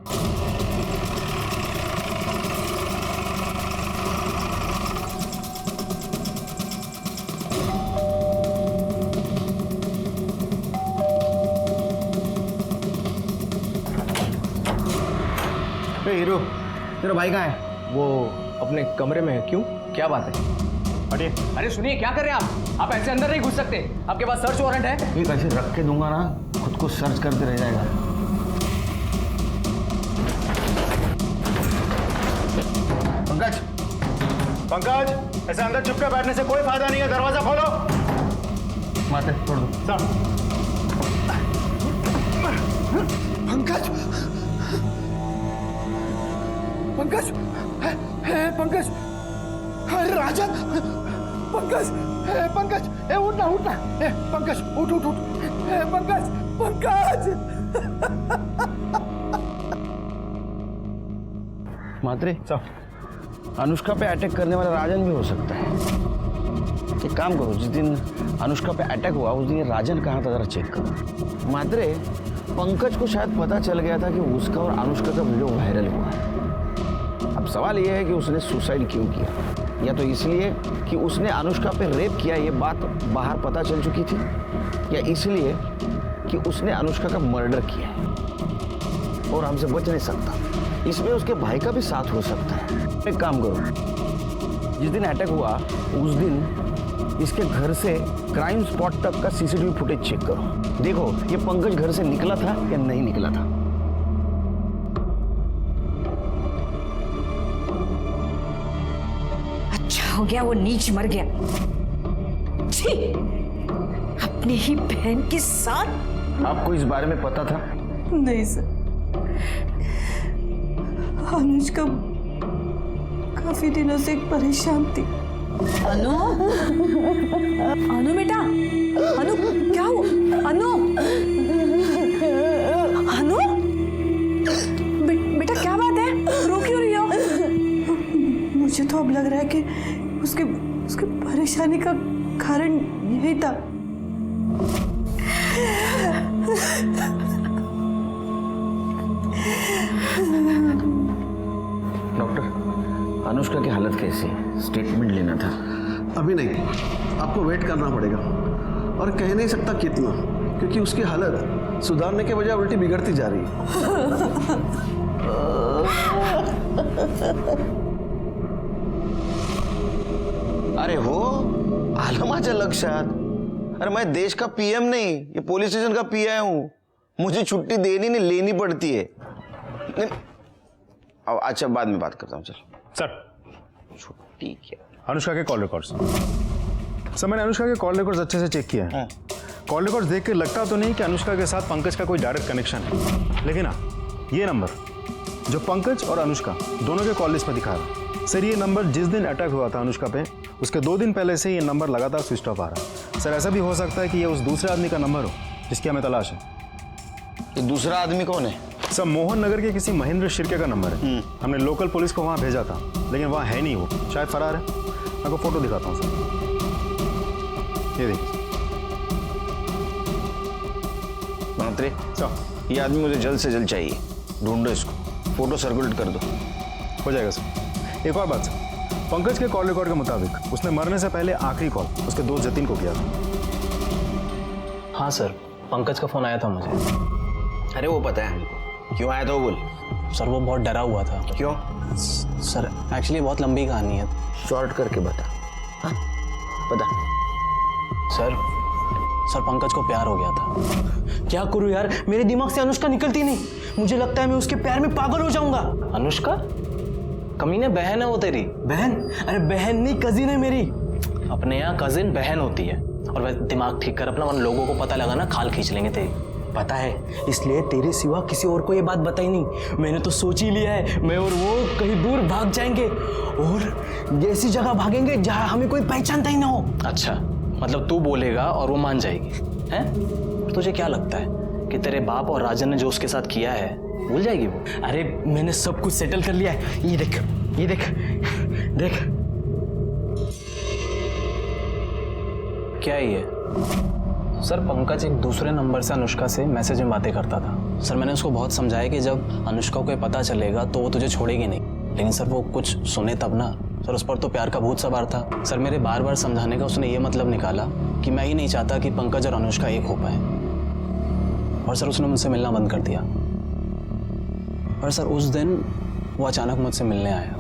हीरो, तेरा भाई कहाँ है? वो अपने कमरे में है। क्यों, क्या बात है? अरे सुनिए, क्या कर रहे हैं आप ऐसे अंदर नहीं घुस सकते। आपके पास सर्च वारंट है। ये कैसे रख के दूंगा ना, खुद को सर्च करते रह जाएगा। पंकज, पंकज, ऐसे अंदर चुपके बैठने से कोई फायदा नहीं है। दरवाजा खोलो। माते छोड़ दो। पंकज, पंकज, पंकज, अरे राजन, पंकज, पंकज, उठना उठना, पंकज उठ उठ उठ, पंकज, पंकज। मात्रे, अनुष्का पे अटैक करने वाला राजन भी हो सकता है। एक काम करो, जिस दिन अनुष्का पे अटैक हुआ उस दिन ये राजन कहाँ था जरा चेक करो। मात्रे, पंकज को शायद पता चल गया था कि उसका और अनुष्का का वीडियो वायरल हुआ है। अब सवाल यह है कि उसने सुसाइड क्यों किया, या तो इसलिए कि उसने अनुष्का पे रेप किया, ये बात बाहर पता चल चुकी थी, या इसलिए कि उसने अनुष्का का मर्डर किया है और हमसे बच नहीं सकता। इसमें उसके भाई का भी साथ हो सकता है। एक काम करो, जिस दिन अटैक हुआ उस दिन इसके घर से क्राइम स्पॉट तक का सीसीटीवी फुटेज चेक करो। देखो ये पंकज घर से निकला था या नहीं निकला था। अच्छा हो गया वो नीच मर गया। छी, अपनी ही बहन के साथ। आपको इस बारे में पता था? नहीं सर, अनुष्का काफी दिनों से परेशान थी। अनु, अनु बेटा, अनु क्या हुआ? अनु, अनु, बेटा क्या बात है? रो क्यों रही हो? मुझे तो अब लग रहा है कि उसके परेशानी का कारण यही था। डॉक्टर, अनुष्का की हालत कैसी है? स्टेटमेंट लेना था। अभी नहीं, आपको वेट करना पड़ेगा, और कह नहीं सकता कितना, क्योंकि उसकी हालत सुधारने के बजाय उल्टी बिगड़ती जा रही है। अरे हो आलं माझ्या लक्षात। अरे मैं देश का पीएम नहीं, ये पुलिस स्टेशन का पीआई हूँ। मुझे छुट्टी देनी नहीं लेनी पड़ती है। नहीं, अब अच्छा बाद में बात करता हूँ। चल सर, छुट्टी क्या? अनुष्का के कॉल रिकॉर्ड्स। सर, मैंने अनुष्का के कॉल रिकॉर्ड्स अच्छे से चेक किया है। कॉल रिकॉर्ड्स देख के लगता तो नहीं कि अनुष्का के साथ पंकज का कोई डायरेक्ट कनेक्शन है, लेकिन हाँ, ये नंबर जो पंकज और अनुष्का दोनों के कॉल लिस्ट में दिखा रहा है, सर ये नंबर जिस दिन अटैक हुआ था अनुष्का पे, उसके 2 दिन पहले से ये नंबर लगातार स्विच ऑफ आ रहा है। सर, ऐसा भी हो सकता है कि ये उस दूसरे आदमी का नंबर हो जिसकी हमें तलाश है। ये दूसरा आदमी कौन है? सर, मोहन नगर के किसी महेंद्र शिर्के का नंबर है। हमने लोकल पुलिस को वहाँ भेजा था, लेकिन वहाँ है नहीं, वो शायद फरार है। आपको फोटो दिखाता हूँ सर, ये देखिए। मात्रे, ये आदमी मुझे जल्द से जल्द चाहिए, ढूंढो इसको, फोटो सर्कुलेट कर दो। हो जाएगा सर। एक और बात सर, पंकज के कॉल रिकॉर्ड के मुताबिक उसने मरने से पहले आखिरी कॉल उसके दोस्त जतिन को किया था। हाँ सर, पंकज का फोन आया था मुझे। अरे वो पता है हमको, क्यों आया था वो बोल। सर, वो बहुत डरा हुआ था। क्यों? सर, एक्चुअली बहुत लंबी कहानी है। शॉर्ट करके बता। हाँ बता। सर, पंकज को प्यार हो गया था। क्या करूं यार, मेरे दिमाग से अनुष्का निकलती नहीं। मुझे लगता है मैं उसके प्यार में पागल हो जाऊंगा। अनुष्का? कमीने, बहन है वो तेरी? बहन? अरे बहन नहीं, कजिन है मेरी। अपने यहाँ कजिन बहन होती है। और वैसे दिमाग ठीक कर अपना, वरना लोगों को पता लगा ना, खाल खींच लेंगे तेरी। पता है, इसलिए तेरे सिवा किसी और को ये बात बताई नहीं। मैंने तो सोच ही लिया है, मैं और वो कहीं दूर भाग जाएंगे और ऐसी जगह भागेंगे जहां हमें कोई पहचानता ही ना हो। अच्छा, मतलब तू बोलेगा और वो मान जाएगी, हैं? तुझे क्या लगता है कि तेरे बाप और राजन ने जो उसके साथ किया है भूल जाएगी वो? अरे मैंने सब कुछ सेटल कर लिया है। ये देख, ये देख, देख। क्या है ये? सर पंकज एक दूसरे नंबर से अनुष्का से मैसेज में बातें करता था। सर मैंने उसको बहुत समझाया कि जब अनुष्का को ये पता चलेगा तो वो तुझे छोड़ेगी नहीं, लेकिन सर वो कुछ सुने तब ना। सर उस पर तो प्यार का भूत सवार था। सर मेरे बार बार समझाने का उसने ये मतलब निकाला कि मैं ही नहीं चाहता कि पंकज और अनुष्का एक हो पाए, और सर उसने मुझसे मिलना बंद कर दिया। और सर उस दिन वो अचानक मुझसे मिलने आया।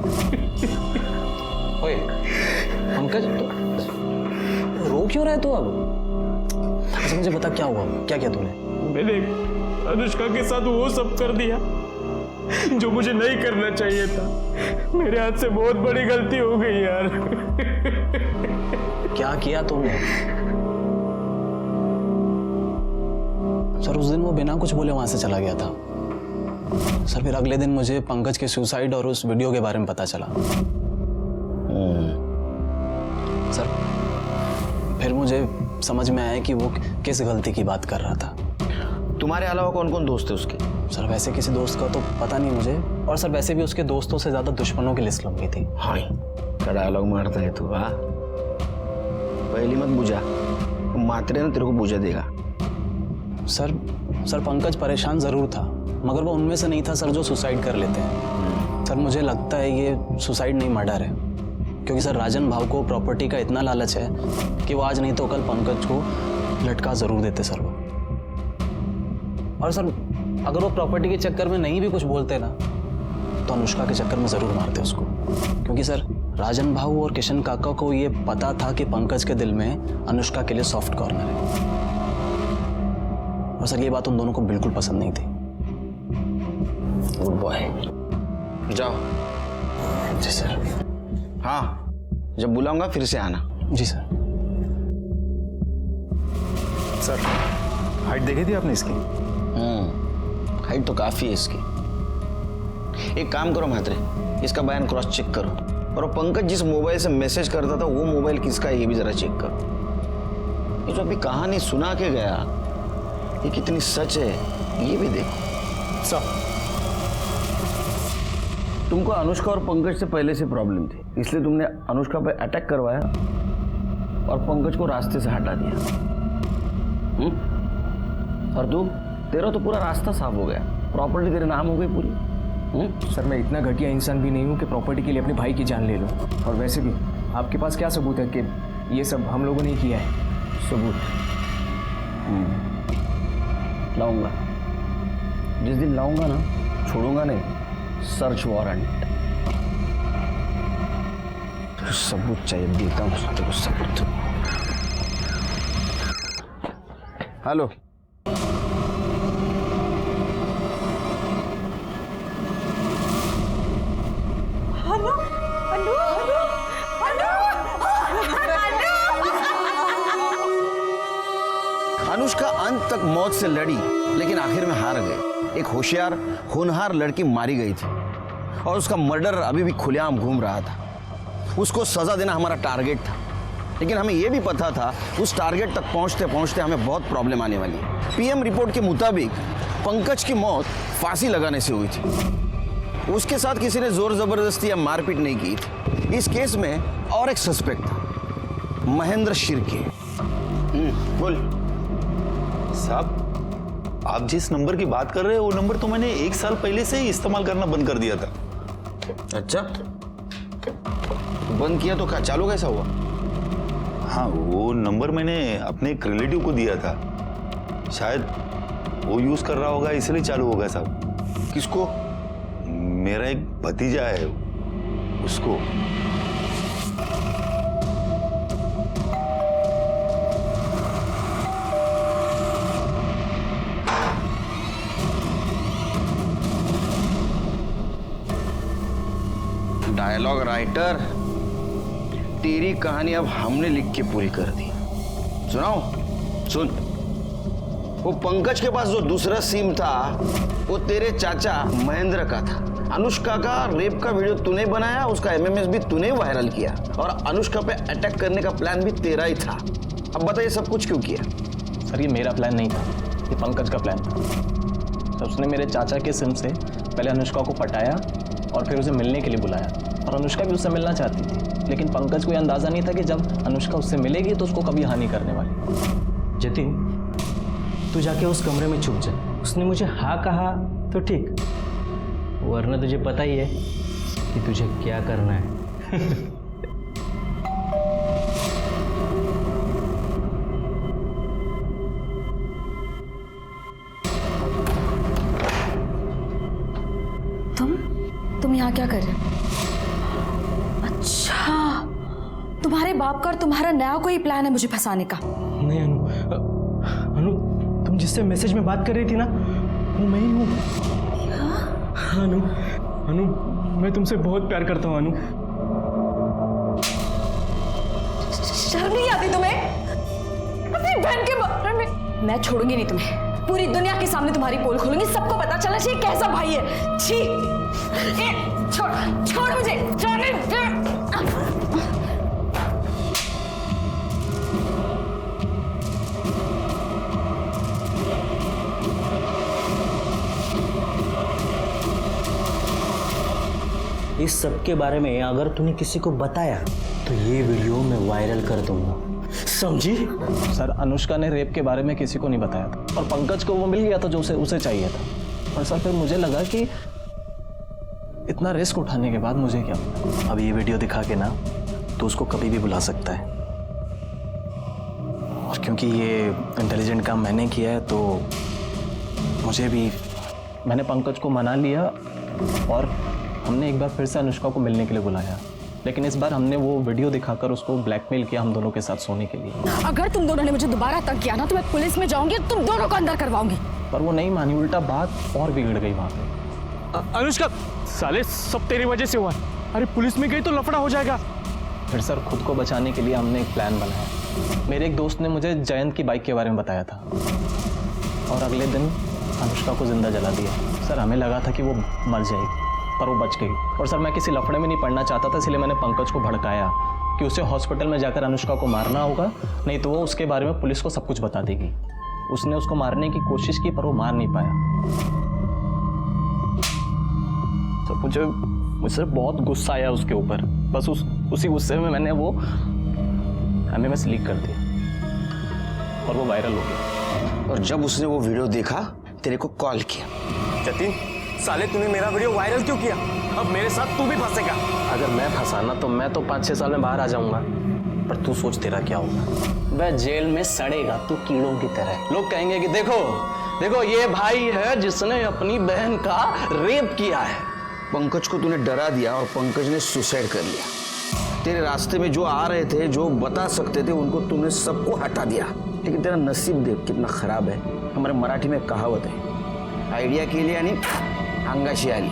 ओए पंकज तो रो क्यों रहे तू अब? अच्छा मुझे बता क्या हुआ, क्या किया तूने? मैंने अनुष्का के साथ वो सब कर दिया जो मुझे नहीं करना चाहिए था। मेरे हाथ से बहुत बड़ी गलती हो गई यार। क्या किया तूने? सर उस दिन वो बिना कुछ बोले वहां से चला गया था। सर फिर अगले दिन मुझे पंकज के सुसाइड और उस वीडियो के बारे में पता चला। सर फिर मुझे समझ में आया कि वो किस गलती की बात कर रहा था। तुम्हारे अलावा कौन कौन दोस्त है उसके? सर वैसे किसी दोस्त का तो पता नहीं मुझे, और सर वैसे भी उसके दोस्तों से ज्यादा दुश्मनों की लिस्ट लंबी थी। हाँ क्या डायलॉग मारता है तू? हाँ पहली मत बुझा, मात्रे ना तेरे को बुझा देगा। सर पंकज परेशान जरूर था, मगर वो उनमें से नहीं था सर जो सुसाइड कर लेते हैं। सर मुझे लगता है ये सुसाइड नहीं मर्डर है, क्योंकि सर राजन भाव को प्रॉपर्टी का इतना लालच है कि वो आज नहीं तो कल पंकज को लटका जरूर देते सर वो। और सर अगर वो प्रॉपर्टी के चक्कर में नहीं भी कुछ बोलते ना तो अनुष्का के चक्कर में जरूर मारते उसको, क्योंकि सर राजन भाव और किशन काका को ये पता था कि पंकज के दिल में अनुष्का के लिए सॉफ्ट कॉर्नर है, और सर ये बात उन दोनों को बिल्कुल पसंद नहीं थी। गुड बॉय, जाओ। जी सर। हाँ जब बुलाऊंगा फिर से आना। जी सर। सर हाइट देखी थी आपने इसकी? हाइट तो काफी है इसकी। एक काम करो म्हात्रे, इसका बयान क्रॉस चेक करो, और वो पंकज जिस मोबाइल से मैसेज करता था वो मोबाइल किसका है ये भी जरा चेक करो। ये जो अभी कहानी सुना के गया ये कितनी सच है ये भी देखो। सर तुमको अनुष्का और पंकज से पहले से प्रॉब्लम थी, इसलिए तुमने अनुष्का पे अटैक करवाया और पंकज को रास्ते से हटा दिया। और तू, तेरा तो पूरा रास्ता साफ हो गया, प्रॉपर्टी तेरे नाम हो गई पूरी। सर मैं इतना घटिया इंसान भी नहीं हूँ कि प्रॉपर्टी के लिए अपने भाई की जान ले लूँ, और वैसे भी आपके पास क्या सबूत है कि ये सब हम लोगों ने किया है? सबूत लाऊंगा, जिस दिन लाऊंगा ना छोड़ूंगा नहीं। सर्च वारंट, सबूत चाहिए, देता हूँ तेरे को सबूत। हेलो अनुष्का अंत तक मौत से लड़ी, लेकिन आखिर में हार गई। एक होशियार होनहार लड़की मारी गई थी और उसका मर्डर अभी भी खुलेआम घूम रहा था। उसको सजा देना हमारा टारगेट था, लेकिन हमें यह भी पता था उस टारगेट तक पहुंचते पहुंचते हमें बहुत प्रॉब्लम आने वाली है। पीएम रिपोर्ट के मुताबिक पंकज की मौत फांसी लगाने से हुई थी। उसके साथ किसी ने जोर जबरदस्ती या मारपीट नहीं की थी। इस केस में और एक सस्पेक्ट था, महेंद्र शिर्के। बोल साहब, आप जिस नंबर की बात कर रहे हैं वो नंबर तो मैंने 1 साल पहले से ही इस्तेमाल करना बंद कर दिया था। अच्छा, बंद किया तो क्या चालू कैसा हुआ? हाँ, वो नंबर मैंने अपने एक रिलेटिव को दिया था, शायद वो यूज कर रहा होगा इसलिए चालू होगा साहब। किसको? मेरा एक भतीजा है, उसको। डायलॉग राइटर, तेरी कहानी अब हमने लिख के पूरी कर दी। सुनाओ? सुन। वो पंकज के पास जो दूसरा सिम था वो तेरे चाचा महेंद्र का था। अनुष्का का रेप का वीडियो तूने बनाया, उसका एमएमएस भी तूने वायरल किया, और अनुष्का पे अटैक करने का प्लान भी तेरा ही था। अब बताइए सब कुछ क्यों किया? सर ये मेरा प्लान नहीं था, ये पंकज का प्लान था। सर उसने मेरे चाचा के सिम से पहले अनुष्का को पटाया और फिर उसे मिलने के लिए बुलाया, और अनुष्का भी उससे मिलना चाहती थी, लेकिन पंकज को यह अंदाजा नहीं था कि जब अनुष्का उससे मिलेगी तो उसको कभी हानि करने वाली। जतिन, तू जाके उस कमरे में छुप जा। उसने मुझे हाँ कहा तो ठीक, वरना तुझे पता ही है कि तुझे क्या करना है। तुम यहाँ क्या कर रहे हो? अच्छा, तुम्हारे बाप का और तुम्हारा नया कोई प्लान है मुझे फंसाने का? नहीं अनु, तुम जिससे मैसेज में बात कर रही थी ना, वो मैं ही हूँ। हाँ अनु, मैं तुमसे बहुत प्यार करता हूँ अनु। शर्म नहीं आती तुम्हें? अपनी बहन के बारे में। मैं छोड़ूंगी नहीं तुम्हें। पूरी दुनिया के सामने तुम्हारी पोल खोलूंगी, सबको पता चलना चाहिए कैसा भाई है। छी, छोड़ मुझे, इस सब के बारे में अगर तूने किसी को बताया तो ये वीडियो मैं वायरल कर दूंगा, समझी? सर, अनुष्का ने रेप के बारे में किसी को नहीं बताया था और पंकज को वो मिल गया था जो उसे चाहिए था। और सर फिर मुझे लगा कि इतना रिस्क उठाने के बाद मुझे क्या पता। अब ये वीडियो दिखा के ना तो उसको कभी भी बुला सकता है, और क्योंकि ये इंटेलिजेंट काम मैंने किया है तो मैंने पंकज को मना लिया और हमने एक बार फिर से अनुष्का को मिलने के लिए बुलाया, लेकिन इस बार हमने वो वीडियो दिखाकर उसको ब्लैकमेल किया हम दोनों के साथ सोने के लिए। अगर तुम दोनों ने मुझे दोबारा तंग किया ना तो मैं पुलिस में जाऊंगी और तुम दोनों को अंदर करवाऊंगी। पर वो नहीं मानी, उल्टा बात और बिगड़ गई वहां पे। अनुष्का, साले सब तेरी वजह से हुआ। अरे पुलिस में गई तो लफड़ा हो जाएगा। फिर सर खुद को बचाने के लिए हमने एक प्लान बनाया। मेरे एक दोस्त ने मुझे जयंत की बाइक के बारे में बताया था और अगले दिन अनुष्का को जिंदा जला दिया। सर हमें लगा था कि वो मर जाएगी पर वो बच गई। और सर मैं किसी लफड़े में नहीं पड़ना चाहता था, इसलिए मैंने पंकज को भड़काया कि उसे हॉस्पिटल में जाकर अनुष्का को मारना होगा, नहीं तो वो उसके बारे में पुलिस को सब कुछ बता देगी। उसने उसको मारने की कोशिश की पर वो मार नहीं पाया। तो मुझे बहुत गुस्सा आया उसके ऊपर। बस उसी गुस्से में मैंने वो एमएमएस लीक कर दिया और वो वायरल हो गया। और जब उसने वो वीडियो देखा तेरे को कॉल किया। जतिन, साले तूने मेरा वीडियो वायरल क्यों किया? अब मेरे साथ तू भी फंसेगा। अगर मैं फंसाना तो मैं तो 5-6 साल में बाहर आ जाऊंगा, पर तू सोच तेरा क्या होगा। वह जेल में सड़ेगा तू कीड़ों की तरह। लोग कहेंगे कि देखो ये भाई है जिसने अपनी बहन का रेप किया है। पंकज को तूने डरा दिया और पंकज ने सुसाइड कर लिया। तेरे रास्ते में जो आ रहे थे, जो बता सकते थे, उनको तूने सबको हटा दिया। लेकिन तेरा नसीब देख कितना खराब है। हमारे मराठी में कहावत है, आइडिया के लिए यानी अंगाशी आली।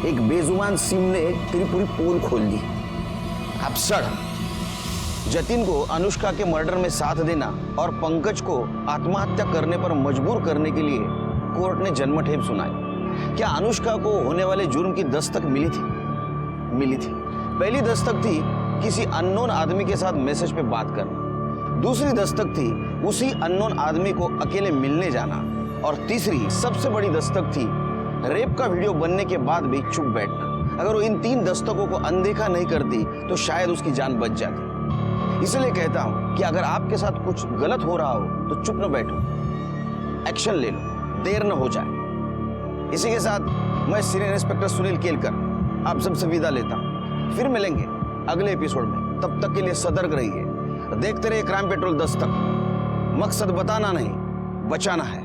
एक बेजुबान सिम ने तेरी पूरी पोल खोल दी। अब सड़। जतिन को अनुष्का के मर्डर में साथ देना और पंकज को आत्महत्या करने पर मजबूर करने के लिए कोर्ट ने जन्मठेप सुनाई। क्या अनुष्का को होने वाले जुर्म की दस्तक मिली थी? मिली थी। पहली दस्तक थी किसी अननोन आदमी के साथ मैसेज पे बात करना। दूसरी दस्तक थी उसी अननोन आदमी को अकेले मिलने जाना। और तीसरी सबसे बड़ी दस्तक थी रेप का वीडियो बनने के बाद भी चुप बैठना। अगर वो इन 3 दस्तकों को अनदेखा नहीं करती तो शायद उसकी जान बच जाती। इसलिए कहता हूं कि अगर आपके साथ कुछ गलत हो रहा हो तो चुप न बैठो, एक्शन ले लो, देर न हो जाए। इसी के साथ मैं सीनियर इंस्पेक्टर सुनील केलकर आप सबसे विदा लेता हूं। फिर मिलेंगे अगले एपिसोड में। तब तक के लिए सतर्क रहिए, देखते रहिए क्राइम पेट्रोल दस्तक। मकसद बताना नहीं, बचाना है।